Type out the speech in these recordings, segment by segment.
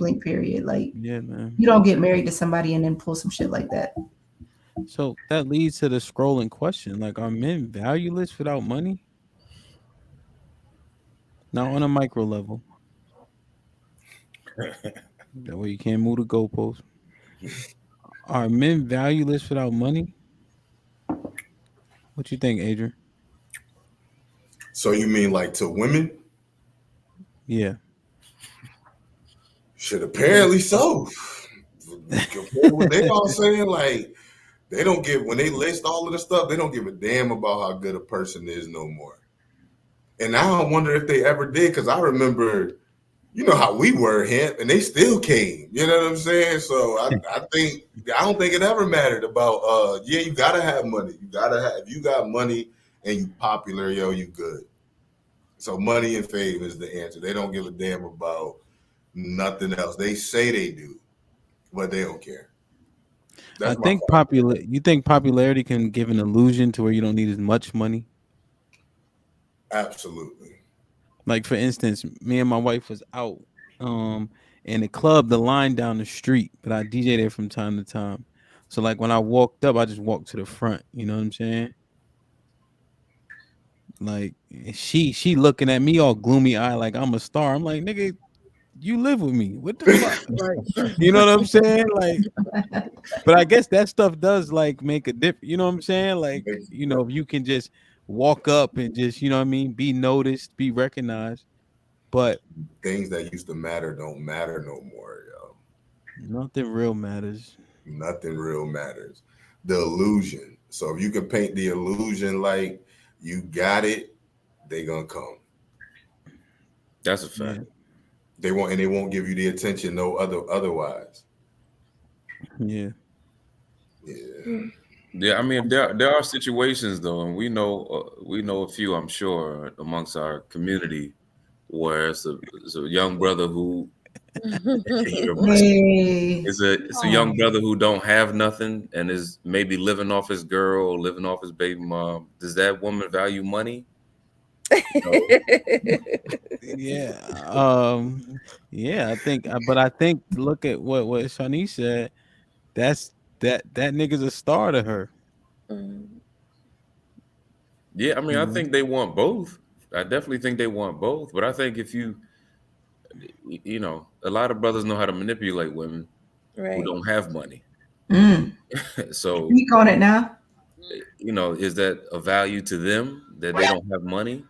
blink period. Like, Yeah, man. you don't get married to somebody and then pull some shit like that. So that leads to the scrolling question: like, are men valueless without money? Now, on a micro level, that way you can't move the goalpost. Are men valueless without money? What you think, Adrian? So you mean like to women? Yeah. Shit, apparently so. Compared to what they all saying, like they don't give when they list all of the stuff, they don't give a damn about how good a person is no more. And I wonder if they ever did, because I remember, you know how we were, hemp, and they still came. You know what I'm saying? So I don't think it ever mattered about yeah, you gotta have money. You gotta have if you got money and you popular, yo, you good. So money and fame is the answer. They don't give a damn about nothing else. They say they do, but they don't care. I That's my think fact. you think popularity can give an illusion to where you don't need as much money. Absolutely. Like for instance, me and my wife was out um in the club, the line down the street, but I DJ there from time to time. So like when I walked up, I just walked to the front. You know what I'm saying? Like she looking at me all gloomy eye like I'm a star. I'm like, nigga, you live with me. What the fuck? Like, you know what I'm saying? Like, but I guess that stuff does like make a difference. You know what I'm saying? Like, you know, if you can just walk up and just, you know what I mean, be noticed, be recognized. But Things that used to matter don't matter no more, yo. nothing real matters. Nothing real matters. The illusion. So if you can paint the illusion like you got it, they gonna come. That's a fact. Yeah. They won't give you the attention no otherwise. Yeah. Yeah. Yeah, I mean there are situations though, and we know a few, I'm sure, amongst our community where it's a young brother who you're blessed. Hey. It's a young brother who don't have nothing and is maybe living off his girl, living off his baby mom. Does that woman value money? No. Yeah. Yeah, I think but I think look at what Shani said. That's that nigga's a star to her. Mm, Yeah, I mean, You I know? think they want both. I definitely think they want both. But I think if you know, a lot of brothers know how to manipulate women who right. don't have money. Mm. So, Speak on it now. you know, is that a value to them that they don't have money?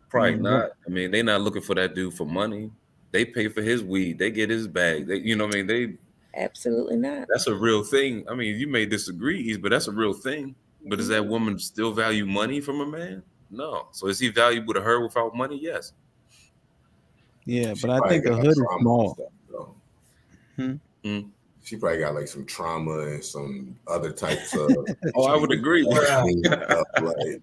Probably What? not. I mean, they not looking for that dude for money. They pay for his weed. They get his bag. They, you know what I mean? Absolutely not. That's a real thing. I mean, you may disagree, but that's a real thing. But does that woman still value money from a man? No. So is he valuable to her without money? Yes. Yeah, She but I probably think the got hood is trauma and small. stuff, though. Hmm? Mm. She probably got like some trauma and some other types of Oh, I would issues agree. and stuff. Like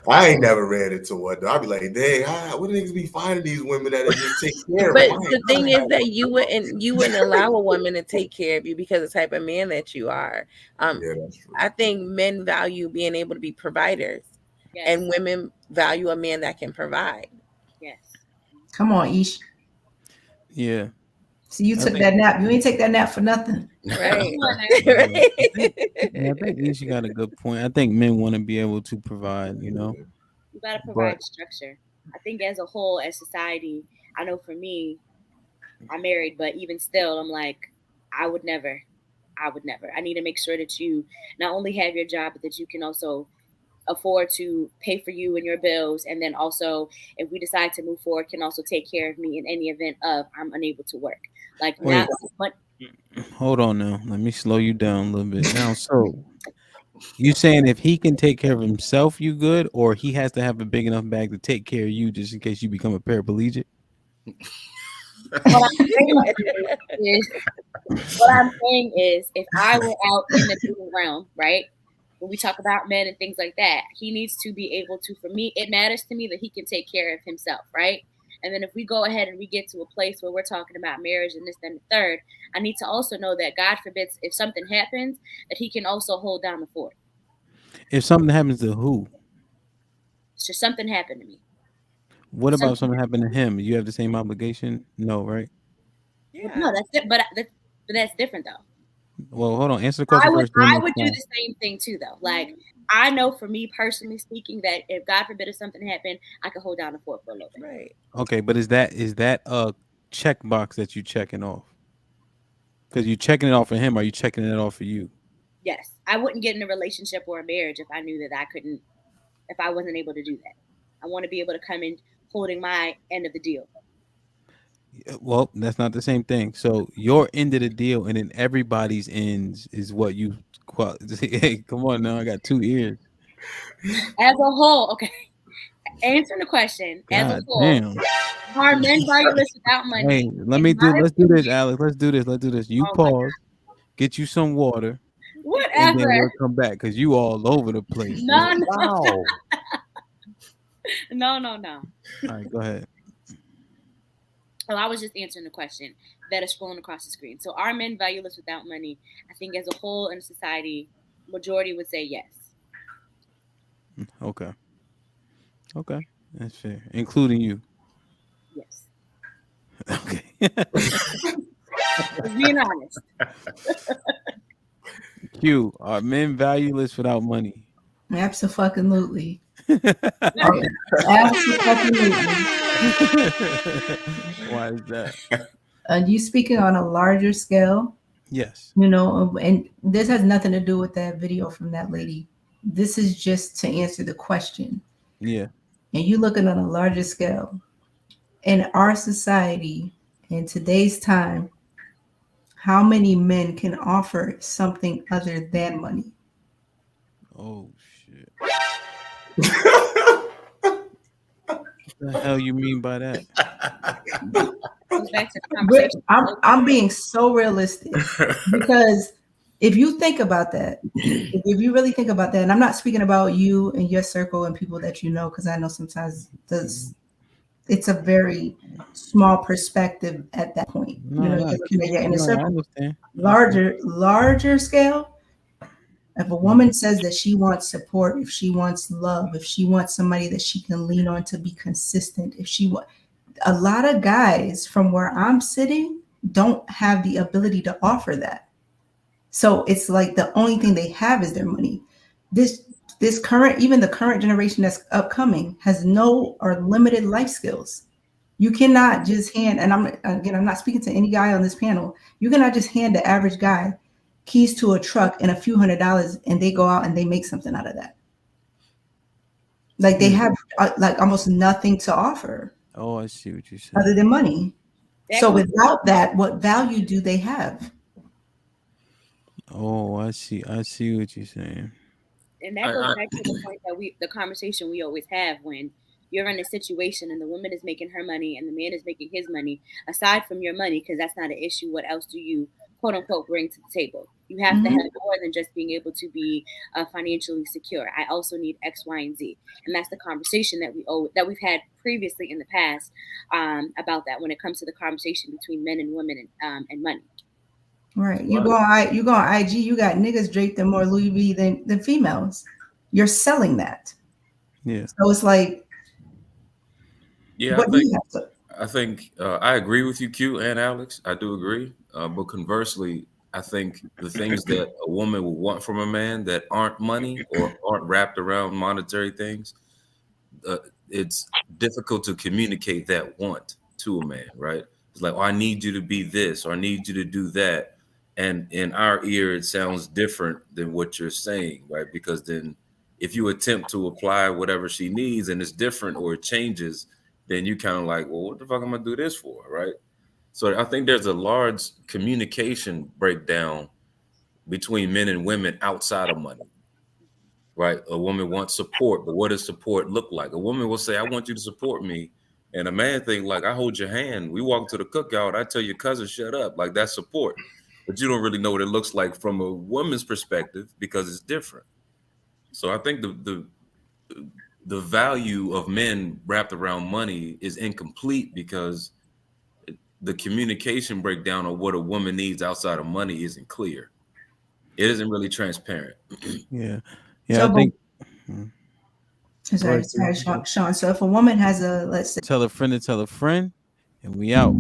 I ain't never read into what though. I'd be like, dang, what niggas be finding these women that just take care of But them? I the ain't thing never is had that one. you wouldn't allow a woman to take care of you because of the type of man that you are. Um, Yeah, that's true. I think men value being able to be providers, and women value a man that can provide. Come on, Ish. Yeah. See, you I took think that nap. You ain't take that nap for nothing. Right. yeah. Right. Yeah, I think Isha got a good point. I think men want to be able to provide, you know. But wait, hold on now. Let me slow you down a little bit. Now, so you saying if he can take care of himself, you good, or he has to have a big enough bag to take care of you just in case you become a paraplegic? If something happens to who? What about something happened to him? You have the same obligation? No, right? No, that's it. But that's different though. Well, hold on. Answer the question first. I would do the same thing too, though. Like, I know for me personally speaking that if God forbid if something happened, I could hold down the fort for a little bit. Right. Okay, but is that a checkbox that you checking off? Because you checking it off for him, or are you checking it off for you? Yes, I wouldn't get in a relationship or a marriage if I knew that if I wasn't able to do that. I want to be able to come in holding my end of the deal. Well, that's not the same thing. So your end of the deal and then everybody's ends is what you hey, come on now. I got 2 ears. As a whole, okay. Answering the question, as a whole, damn. are men valueless without money? Hey, let's do this, Alex. Let's do this. You pause, get you some water, whatever, and then we'll come back because you all over the place. No. Wow. No. All right, go ahead. Well, I was just answering the question that is scrolling across the screen. So are men valueless without money? I think as a whole in society, majority would say yes. Okay, that's fair, including you. Yes. Okay. Being honest. Q, are men valueless without money? Absolutely. Absolutely. Why is that? You speaking on a larger scale? Yes. And this has nothing to do with that video from that lady. This is just to answer the question. Yeah. And you looking on a larger scale. In our society, in today's time, how many men can offer something other than money? Oh shit. What the hell you mean by that? I'm being so realistic because if you think about that, if you really think about that, and I'm not speaking about you and your circle and people that you know, because I know sometimes it's a very small perspective at that point. You're looking at your inner circle. Larger scale. If a woman says that she wants support, if she wants love, if she wants somebody that she can lean on to be consistent, a lot of guys from where I'm sitting don't have the ability to offer that. So it's like the only thing they have is their money. This even the current generation that's upcoming has no or limited life skills. You cannot just hand, and I'm not speaking to any guy on this panel. You cannot just hand the average guy keys to a truck and a few $100 and they go out and they make something out of that. Like they have like almost nothing to offer. Oh, I see what you said. Other than money. So without that, what value do they have? Oh, I see what you're saying. And that goes back to the point that the conversation we always have when you're in a situation and the woman is making her money and the man is making his money. Aside from your money, because that's not an issue, what else do you quote unquote bring to the table? You have to have more than just being able to be financially secure. I also need X, Y, and Z, and that's the conversation that we've had previously in the past about that when it comes to the conversation between men and women and money. Right. You go on IG, you got niggas draped in more Louis V than females. You're selling that. Yeah. So it's like, yeah, I think I agree with you, Q and Alex. I do agree. But conversely, I think the things that a woman will want from a man that aren't money or aren't wrapped around monetary things, it's difficult to communicate that want to a man, right? It's like, oh, I need you to be this, or I need you to do that. And in our ear, it sounds different than what you're saying, right? Because then if you attempt to apply whatever she needs and it's different or it changes, then you kind of like, well, what the fuck am I do this for, right? So I think there's a large communication breakdown between men and women outside of money, right? A woman wants support, but what does support look like? A woman will say, I want you to support me. And a man think like, I hold your hand. We walk to the cookout. I tell your cousin, shut up. Like that's support. But you don't really know what it looks like from a woman's perspective because it's different. So I think the value of men wrapped around money is incomplete because the communication breakdown of what a woman needs outside of money isn't clear. It isn't really transparent. Yeah. So, I think. Sorry, Sean. So if a woman has let's say, tell a friend to tell a friend, and we out.